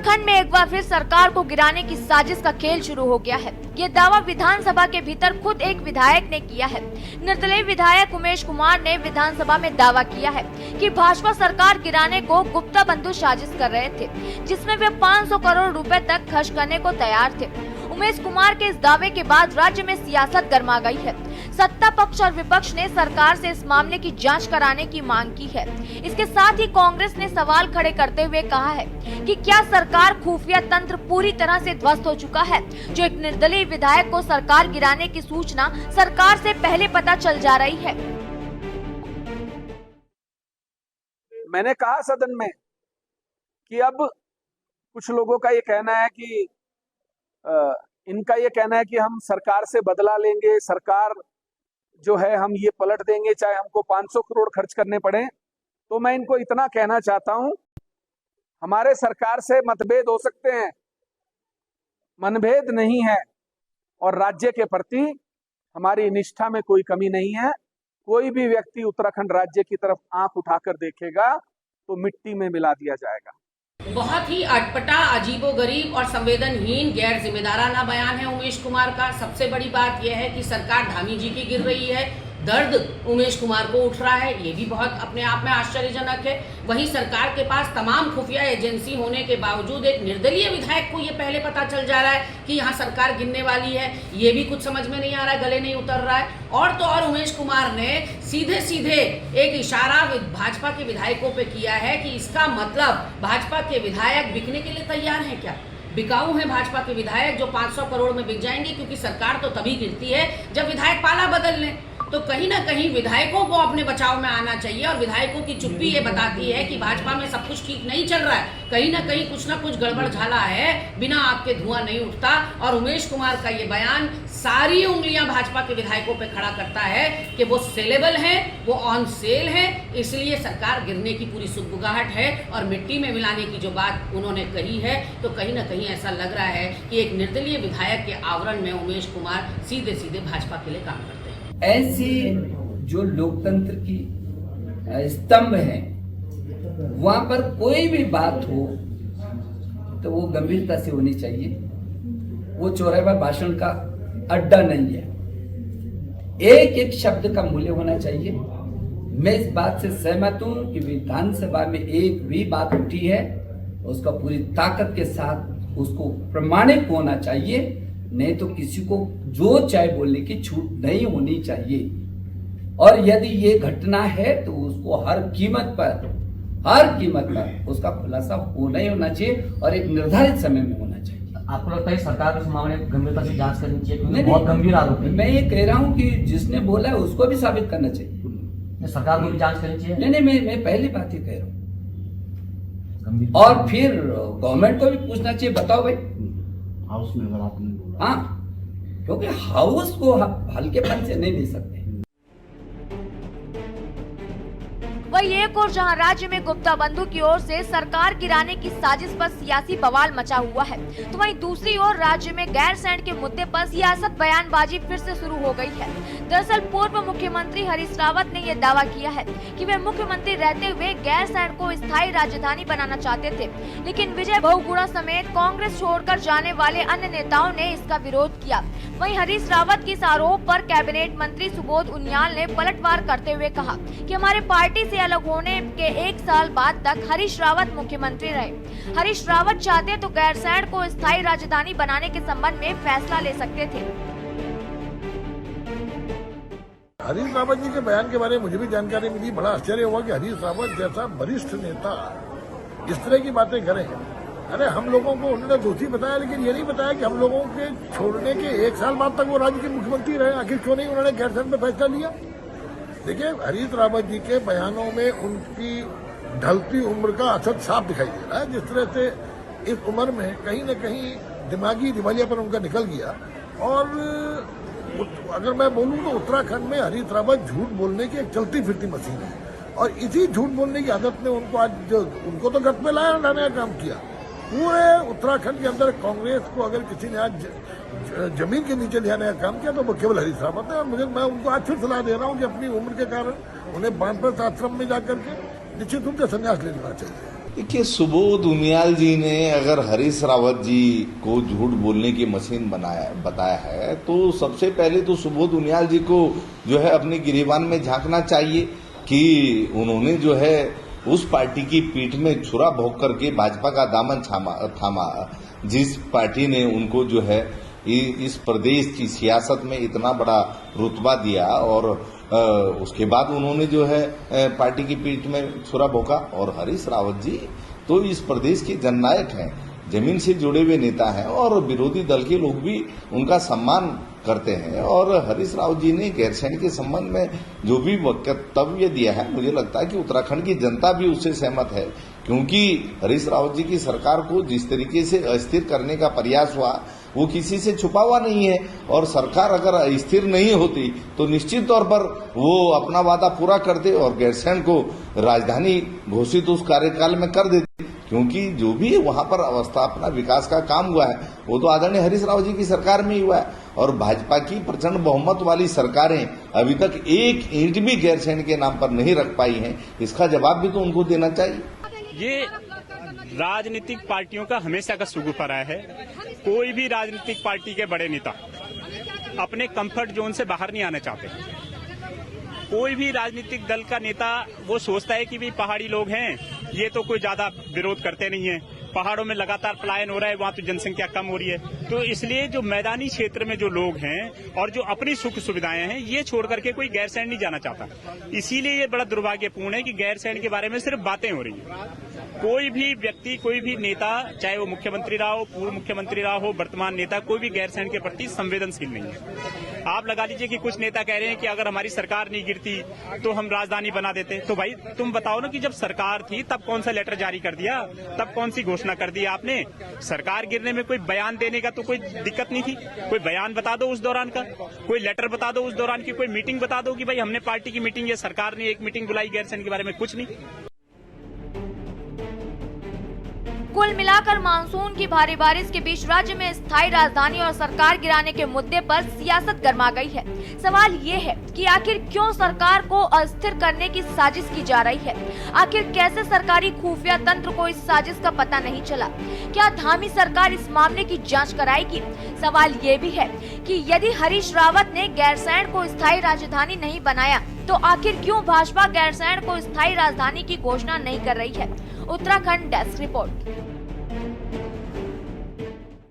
उत्तराखंड में एक बार फिर सरकार को गिराने की साजिश का खेल शुरू हो गया है। ये दावा विधानसभा के भीतर खुद एक विधायक ने किया है। निर्दलीय विधायक उमेश कुमार ने विधानसभा में दावा किया है कि भाजपा सरकार गिराने को गुप्ता बंधु साजिश कर रहे थे, जिसमें वे 500 करोड़ रुपए तक खर्च करने को तैयार थे। उमेश कुमार के इस दावे के बाद राज्य में सियासत गर्मा गई है। सत्ता पक्ष और विपक्ष ने सरकार से इस मामले की जांच कराने की मांग की है। इसके साथ ही कांग्रेस ने सवाल खड़े करते हुए कहा है कि क्या सरकार खुफिया तंत्र पूरी तरह से ध्वस्त हो चुका है, जो एक निर्दलीय विधायक को सरकार गिराने की सूचना सरकार से पहले पता चल जा रही है। मैंने कहा सदन में कि अब कुछ लोगों का ये कहना है कि इनका ये कहना है कि हम सरकार से बदला लेंगे, सरकार जो है हम ये पलट देंगे चाहे हमको 500 करोड़ खर्च करने पड़े। तो मैं इनको इतना कहना चाहता हूं, हमारे सरकार से मतभेद हो सकते हैं, मनभेद नहीं है, और राज्य के प्रति हमारी निष्ठा में कोई कमी नहीं है। कोई भी व्यक्ति उत्तराखंड राज्य की तरफ आंख उठाकर देखेगा तो मिट्टी में मिला दिया जाएगा। बहुत ही अटपटा, अजीबोगरीब और संवेदनहीन, गैर जिम्मेदाराना बयान है उमेश कुमार का। सबसे बड़ी बात यह है कि सरकार धामी जी की गिर रही है, दर्द उमेश कुमार को उठ रहा है, ये भी बहुत अपने आप में आश्चर्यजनक है। वहीं सरकार के पास तमाम खुफिया एजेंसी होने के बावजूद एक निर्दलीय विधायक को ये पहले पता चल जा रहा है कि यहाँ सरकार गिरने वाली है, ये भी कुछ समझ में नहीं आ रहा है, गले नहीं उतर रहा है। और तो और उमेश कुमार ने सीधे सीधे एक इशारा भाजपा के विधायकों पे किया है कि इसका मतलब भाजपा के विधायक बिकने के लिए तैयार हैं क्या? बिकाऊ हैं भाजपा के विधायक जो 500 करोड़ में बिक जाएंगे, क्योंकि सरकार तो तभी गिरती है जब विधायक पाला बदल लें। तो कहीं ना कहीं विधायकों को अपने बचाव में आना चाहिए, और विधायकों की चुप्पी ये बताती है कि भाजपा में सब कुछ ठीक नहीं चल रहा है, कहीं ना कुछ गड़बड़ झाला है, बिना आग के धुआं नहीं उठता। और उमेश कुमार का ये बयान सारी उंगलियां भाजपा के विधायकों पे खड़ा करता है कि वो सेलेबल हैं, वो ऑन सेल हैं, इसलिए सरकार गिरने की पूरी सुगबुगाहट है। और मिट्टी में मिलाने की जो बात उन्होंने कही है, तो कहीं ना कहीं ऐसा लग रहा है कि एक निर्दलीय विधायक के आवरण में उमेश कुमार सीधे सीधे भाजपा के लिए काम करते हैं। ऐसे जो लोकतंत्र की स्तंभ है, वहां पर कोई भी बात हो तो वो गंभीरता से होनी चाहिए। वो चौराहे पर भाषण का अड्डा नहीं है, एक एक शब्द का मूल्य होना चाहिए। मैं इस बात से सहमत हूं कि विधानसभा में एक भी बात उठी है उसका पूरी ताकत के साथ उसको प्रमाणित होना चाहिए, नहीं तो किसी को जो चाहे बोलने की छूट नहीं होनी चाहिए। और यदि ये घटना है तो उसको हर कीमत पर उसका खुलासा होना ही होना चाहिए, और एक निर्धारित समय में होना चाहिए। आपको लगता है सरकार को इस मामले में गंभीरता से जांच करनी चाहिए, क्योंकि बहुत गंभीर आरोप है? मैं ये कह रहा हूँ कि जिसने बोला है उसको भी साबित करना चाहिए, सरकार को भी जांच करनी चाहिए। नहीं, मैं पहली बात ही कह रहा हूँ। और फिर गवर्नमेंट को भी पूछना चाहिए, बताओ भाई हाउस में अगर आपने बोला, हाँ, क्योंकि हाउस को हल्केपन से नहीं ले सकते। वही एक और जहां राज्य में गुप्ता बंधु की ओर से सरकार गिराने की साजिश पर सियासी बवाल मचा हुआ है, तो वहीं दूसरी ओर राज्य में गैरसैंण के मुद्दे पर सियासत बयानबाजी फिर से शुरू हो गई है। दरअसल पूर्व मुख्यमंत्री हरीश रावत ने यह दावा किया है कि वे मुख्यमंत्री रहते हुए गैरसैंण को स्थायी राजधानी बनाना चाहते थे, लेकिन विजय बहुगुणा समेत कांग्रेस छोड़कर जाने वाले अन्य नेताओं ने इसका विरोध किया। वहीं हरीश रावत के इस आरोप पर कैबिनेट मंत्री सुबोध उनियाल ने पलटवार करते हुए कहा कि हमारे पार्टी से अलग होने के 1 साल बाद तक हरीश रावत मुख्यमंत्री रहे। हरीश रावत चाहते तो गैरसैंण को स्थायी राजधानी बनाने के संबंध में फैसला ले सकते थे। हरीश रावत जी के बयान के बारे में मुझे भी जानकारी मिली। बड़ा आश्चर्य हुआ कि हरीश रावत जैसा वरिष्ठ नेता इस तरह की बातें करें। अरे हम लोगों को उन्होंने दोषी बताया, लेकिन ये नहीं बताया कि हम लोगों के छोड़ने के 1 साल बाद तक वो राज्य के मुख्यमंत्री रहे। आखिर क्यों नहीं उन्होंने गैरसैंण पे फैसला लिया? देखिए, हरीश रावत जी के बयानों में उनकी ढलती उम्र का असर साफ दिखाई दे रहा है। जिस तरह से इस उम्र में कहीं न कहीं दिमागी दिवालियापन उनका निकल गया। और अगर मैं बोलूं तो उत्तराखंड में हरीश रावत झूठ बोलने की एक चलती फिरती मशीन है, और इसी झूठ बोलने की आदत ने उनको आज उनको तो गत में लाने का काम किया। पूरे उत्तराखंड के अंदर कांग्रेस को अगर किसी ने आज जमीन के नीचे ले आने का काम किया तो वो केवल हरीश रावत है। और मैं उनको आज फिर सलाह दे रहा हूं कि अपनी उम्र के कारण उन्हें बानप्रस्थ आश्रम में जाकर के निश्चित रूप से संन्यास ले लेना चाहिए। देखिए, सुबोध उनियाल जी ने अगर हरीश रावत जी को झूठ बोलने की मशीन बताया है तो सबसे पहले तो सुबोध उनियाल जी को जो है अपने गिरेबान में झांकना चाहिए कि उन्होंने जो है उस पार्टी की पीठ में छुरा भोंक करके भाजपा का दामन थामा जिस पार्टी ने उनको जो है इस प्रदेश की सियासत में इतना बड़ा रुतबा दिया और उसके बाद उन्होंने जो है पार्टी की पीठ में छुरा भोंका। और हरीश रावत जी तो इस प्रदेश के जननायक हैं, जमीन से जुड़े हुए नेता हैं और विरोधी दल के लोग भी उनका सम्मान करते हैं। और हरीश रावत जी ने गैरसैंण के संबंध में जो भी वक्तव्य दिया है, मुझे लगता है कि उत्तराखंड की जनता भी उससे सहमत है, क्योंकि हरीश रावत जी की सरकार को जिस तरीके से अस्थिर करने का प्रयास हुआ वो किसी से छुपा हुआ नहीं है। और सरकार अगर स्थिर नहीं होती तो निश्चित तौर पर वो अपना वादा पूरा करते और गैरसैंण को राजधानी घोषित उस कार्यकाल में कर देते, क्योंकि जो भी वहां पर अवस्थापना विकास का काम हुआ है वो तो आदरणीय हरीश रावत जी की सरकार में ही हुआ है। और भाजपा की प्रचंड बहुमत वाली सरकारें अभी तक एक ईंट भी गैरसैंण के नाम पर नहीं रख पाई हैं, इसका जवाब भी तो उनको देना चाहिए। ये राजनीतिक पार्टियों का हमेशा का सुगुफरा है। कोई भी राजनीतिक पार्टी के बड़े नेता अपने कंफर्ट जोन से बाहर नहीं आना चाहते। कोई भी राजनीतिक दल का नेता वो सोचता है कि भाई पहाड़ी लोग हैं, ये तो कोई ज्यादा विरोध करते नहीं है, पहाड़ों में लगातार पलायन हो रहा है, वहां तो जनसंख्या कम हो रही है, तो इसलिए जो मैदानी क्षेत्र में जो लोग हैं और जो अपनी सुख सुविधाएं हैं ये छोड़ करके कोई गैरसैंण नहीं जाना चाहता। इसीलिए ये बड़ा दुर्भाग्यपूर्ण है कि गैरसैंण के बारे में सिर्फ बातें हो रही है। कोई भी व्यक्ति, कोई भी नेता, चाहे वो मुख्यमंत्री रहा हो, पूर्व मुख्यमंत्री रहा हो, वर्तमान नेता, कोई भी गैरसैंण के प्रति संवेदनशील नहीं है। आप लगा लीजिए कि कुछ नेता कह रहे हैं कि अगर हमारी सरकार नहीं गिरती तो हम राजधानी बना देते। तो भाई तुम बताओ ना कि जब सरकार थी तब कौन सा लेटर जारी कर दिया, तब कौन सी घोषणा कर दी आपने? सरकार गिरने में कोई बयान देने का तो कोई दिक्कत नहीं थी। कोई बयान बता दो उस दौरान का, कोई लेटर बता दो उस दौरान की, कोई मीटिंग बता दो कि भाई हमने पार्टी की मीटिंग या सरकार ने एक मीटिंग बुलाई गैरसैंण के बारे में, कुछ नहीं। कुल मिलाकर मानसून की भारी बारिश के बीच राज्य में स्थायी राजधानी और सरकार गिराने के मुद्दे पर सियासत गर्मा गई है। सवाल ये है कि आखिर क्यों सरकार को अस्थिर करने की साजिश की जा रही है? आखिर कैसे सरकारी खुफिया तंत्र को इस साजिश का पता नहीं चला? क्या धामी सरकार इस मामले की जांच कराएगी? सवाल ये भी है कि यदि हरीश रावत ने गैरसैंण को स्थायी राजधानी नहीं बनाया तो आखिर क्यों भाजपा गैरसैंण को स्थायी राजधानी की घोषणा नहीं कर रही है? Uttarakhand desk report.